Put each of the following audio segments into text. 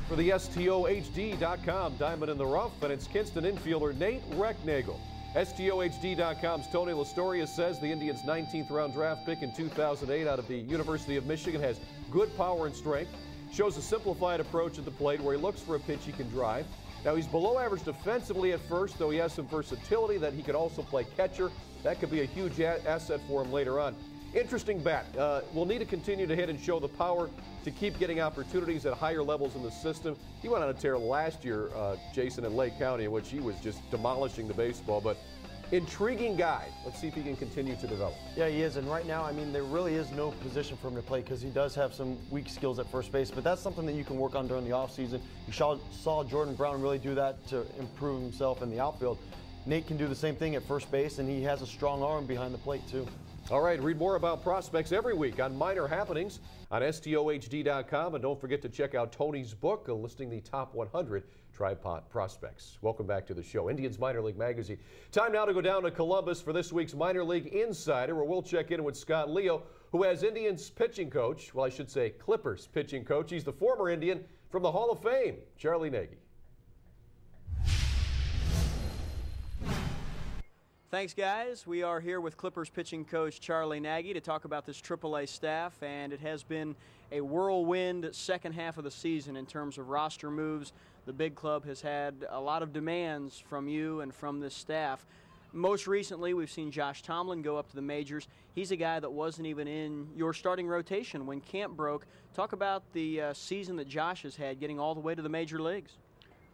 For the STOHD.com Diamond in the Rough, and it's Kinston infielder Nate Recknagel. STOHD.com's Tony Lastoria says the Indians' 19th round draft pick in 2008 out of the University of Michigan has good power and strength, shows a simplified approach at the plate where he looks for a pitch he can drive. Now, he's below average defensively at first, though he has some versatility that he can also play catcher. That could be a huge asset for him later on. Interesting bat. Will need to continue to hit and show the power to keep getting opportunities at higher levels in the system. He went on a tear last year, Jason, in Lake County, in which he was just demolishing the baseball. But intriguing guy. Let's see if he can continue to develop. Yeah, he is. And right now, I mean, there really is no position for him to play because he does have some weak skills at first base. But that's something that you can work on during the offseason. You saw Jordan Brown really do that to improve himself in the outfield. Nate can do the same thing at first base, and he has a strong arm behind the plate, too. All right, read more about prospects every week on Minor Happenings on STOHD.com. And don't forget to check out Tony's book listing the top 100 tripod prospects. Welcome back to the show. Indians Minor League Magazine. Time now to go down to Columbus for this week's Minor League Insider, where we'll check in with Scott Leo, who has Indians pitching coach, well, I should say Clippers pitching coach. He's the former Indian from the Hall of Fame, Charlie Nagy. Thanks, guys. We are here with Clippers pitching coach Charlie Nagy to talk about this AAA staff, and it has been a whirlwind second half of the season in terms of roster moves. The big club has had a lot of demands from you and from this staff. Most recently, we've seen Josh Tomlin go up to the majors. He's a guy that wasn't even in your starting rotation when camp broke. Talk about the season that Josh has had, getting all the way to the major leagues.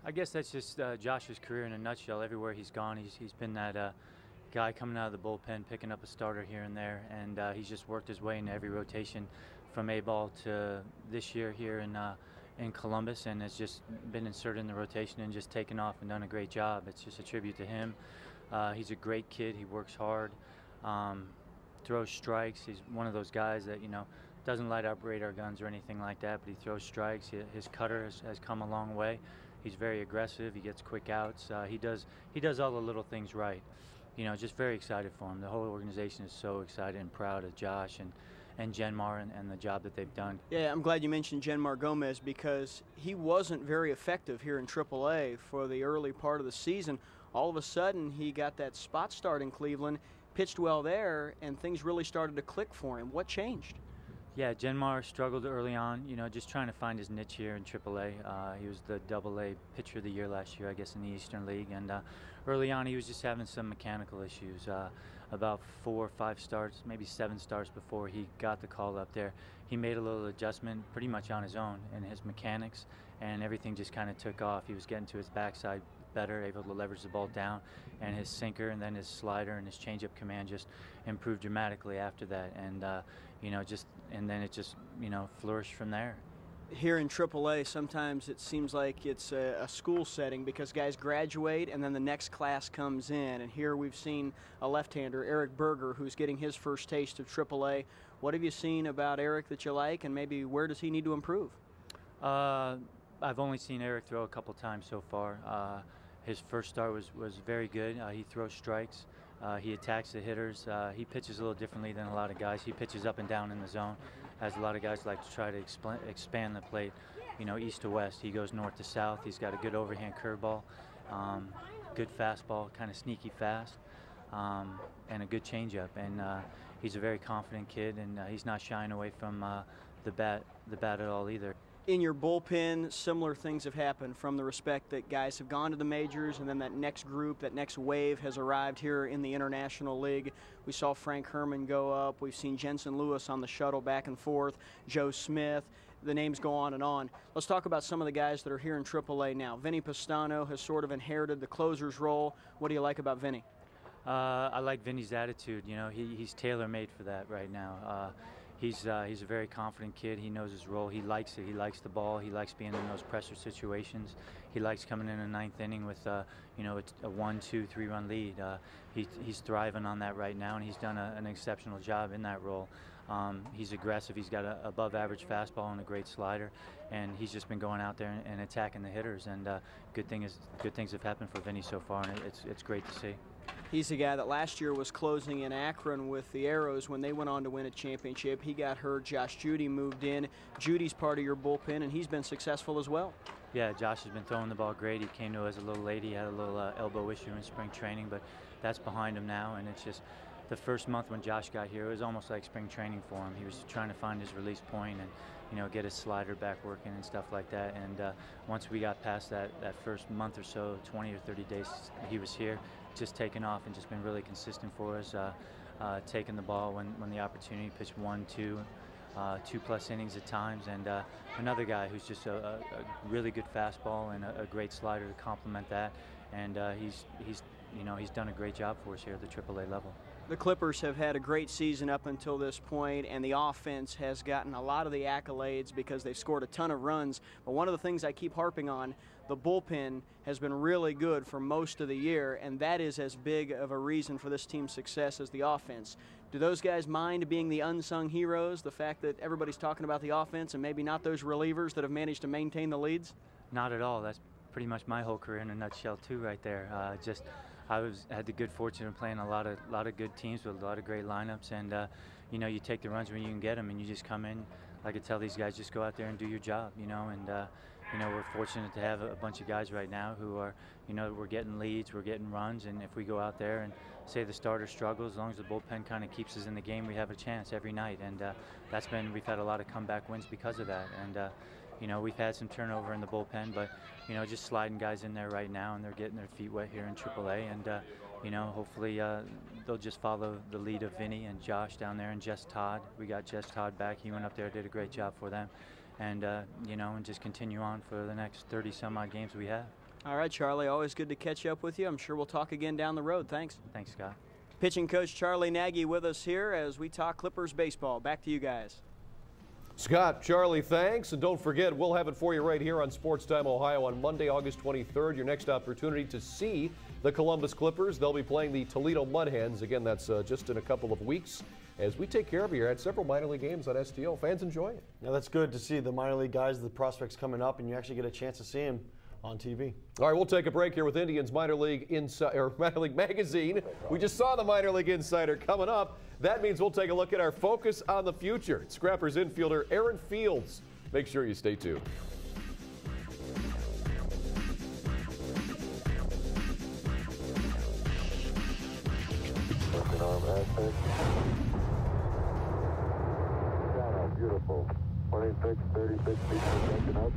I guess that's just Josh's career in a nutshell. Everywhere he's gone, he's been that guy coming out of the bullpen, picking up a starter here and there, and he's just worked his way into every rotation from A-ball to this year here in Columbus, and has just been inserted in the rotation and just taken off and done a great job. It's just a tribute to him. He's a great kid. He works hard, throws strikes. He's one of those guys that, you know, doesn't light up radar guns or anything like that, but he throws strikes. His cutter has come a long way. He's very aggressive. He gets quick outs. He does all the little things right. You know, just very excited for him. The whole organization is so excited and proud of Josh and Genmar and the job that they've done. Yeah, I'm glad you mentioned Genmar Gomez because he wasn't very effective here in AAA for the early part of the season. All of a sudden, he got that spot start in Cleveland, pitched well there, and things really started to click for him. What changed? Yeah, Genmar struggled early on, you know, just trying to find his niche here in AAA. He was the AA Pitcher of the Year last year, I guess, in the Eastern League. And early on, he was just having some mechanical issues. About 4 or 5 starts, maybe 7 starts before he got the call up there, he made a little adjustment pretty much on his own in his mechanics, and everything just kind of took off. He was getting to his backside better, able to leverage the ball down, and his sinker and then his slider and his changeup command just improved dramatically after that. And you know, then it just, you know, flourished from there. Here in AAA, sometimes it seems like it's a school setting because guys graduate and then the next class comes in. And here we've seen a left-hander, Eric Berger, who's getting his first taste of AAA. What have you seen about Eric that you like, and maybe where does he need to improve? I've only seen Eric throw a couple times so far. His first start was very good. He throws strikes. He attacks the hitters. He pitches a little differently than a lot of guys. He pitches up and down in the zone, as a lot of guys like to try to expand the plate, you know, east to west. He goes north to south. He's got a good overhand curveball, good fastball, kind of sneaky fast, and a good changeup. And he's a very confident kid, and he's not shying away from the bat at all either. In your bullpen, similar things have happened from the respect that guys have gone to the majors, and then that next group, that next wave has arrived here in the International League. We saw Frank Herman go up. We've seen Jensen Lewis on the shuttle back and forth, Joe Smith. The names go on and on. Let's talk about some of the guys that are here in AAA now. Vinny Pastano has sort of inherited the closer's role. What do you like about Vinny? I like Vinny's attitude. You know, he's tailor-made for that right now. He's a very confident kid. He knows his role. He likes it. He likes the ball. He likes being in those pressure situations. He likes coming in the 9th inning with, you know, a 1, 2, 3-run lead. He's thriving on that right now, and he's done an exceptional job in that role. He's aggressive. He's got an above-average fastball and a great slider, and he's just been going out there and attacking the hitters. And good things have happened for Vinny so far, and it's great to see. He's the guy that last year was closing in Akron with the Arrows when they went on to win a championship. He got hurt. Josh Judy moved in. Judy's part of your bullpen, and he's been successful as well. Yeah, Josh has been throwing the ball great. He came to us a little late. He had a little elbow issue in spring training, but that's behind him now. And it's just the first month when Josh got here, it was almost like spring training for him. He was trying to find his release point and, you know, get his slider back working and stuff like that. And once we got past that first month or so, 20 or 30 days he was here, just taken off and just been really consistent for us, taking the ball when the opportunity, pitched 1, 2, 2+ innings at times, and another guy who's just a really good fastball and a great slider to complement that. And he's done a great job for us here at the AAA level. The Clippers have had a great season up until this point, and the offense has gotten a lot of the accolades because they've scored a ton of runs. But one of the things I keep harping on, the bullpen has been really good for most of the year, and that is as big of a reason for this team's success as the offense. Do those guys mind being the unsung heroes, the fact that everybody's talking about the offense and maybe not those relievers that have managed to maintain the leads? Not at all. That's pretty much my whole career in a nutshell too right there. I had the good fortune of playing a lot of good teams with a lot of great lineups, and you know, you take the runs when you can get them, and you just come in. Like I tell these guys, just go out there and do your job, you know. And you know, we're fortunate to have a bunch of guys right now who are, you know, we're getting leads, we're getting runs, and if we go out there and say the starter struggles, as long as the bullpen kind of keeps us in the game, we have a chance every night. And we've had a lot of comeback wins because of that. And you know, we've had some turnover in the bullpen, but, you know, just sliding guys in there right now, and they're getting their feet wet here in AAA. And, you know, hopefully they'll just follow the lead of Vinny and Josh down there and Jess Todd. We got Jess Todd back. He went up there, did a great job for them. And, you know, and just continue on for the next 30-some-odd games we have. All right, Charlie, always good to catch up with you. I'm sure we'll talk again down the road. Thanks. Thanks, Scott. Pitching coach Charlie Nagy with us here as we talk Clippers baseball. Back to you guys. Scott, Charlie, thanks. And don't forget, we'll have it for you right here on SportsTime Ohio on Monday, August 23rd. Your next opportunity to see the Columbus Clippers. They'll be playing the Toledo Mud Hens. Again, that's just in a couple of weeks. As we take care of you, had several minor league games on STO. Fans enjoy it. Yeah, that's good to see the minor league guys, the prospects coming up, and you actually get a chance to see them on TV. All right, we'll take a break here with Indians Minor League Magazine. We just saw the Minor League Insider coming up. That means we'll take a look at our focus on the future. Scrappers infielder Aaron Fields. Make sure you stay tuned. Beautiful. 26, 36 feet per second up.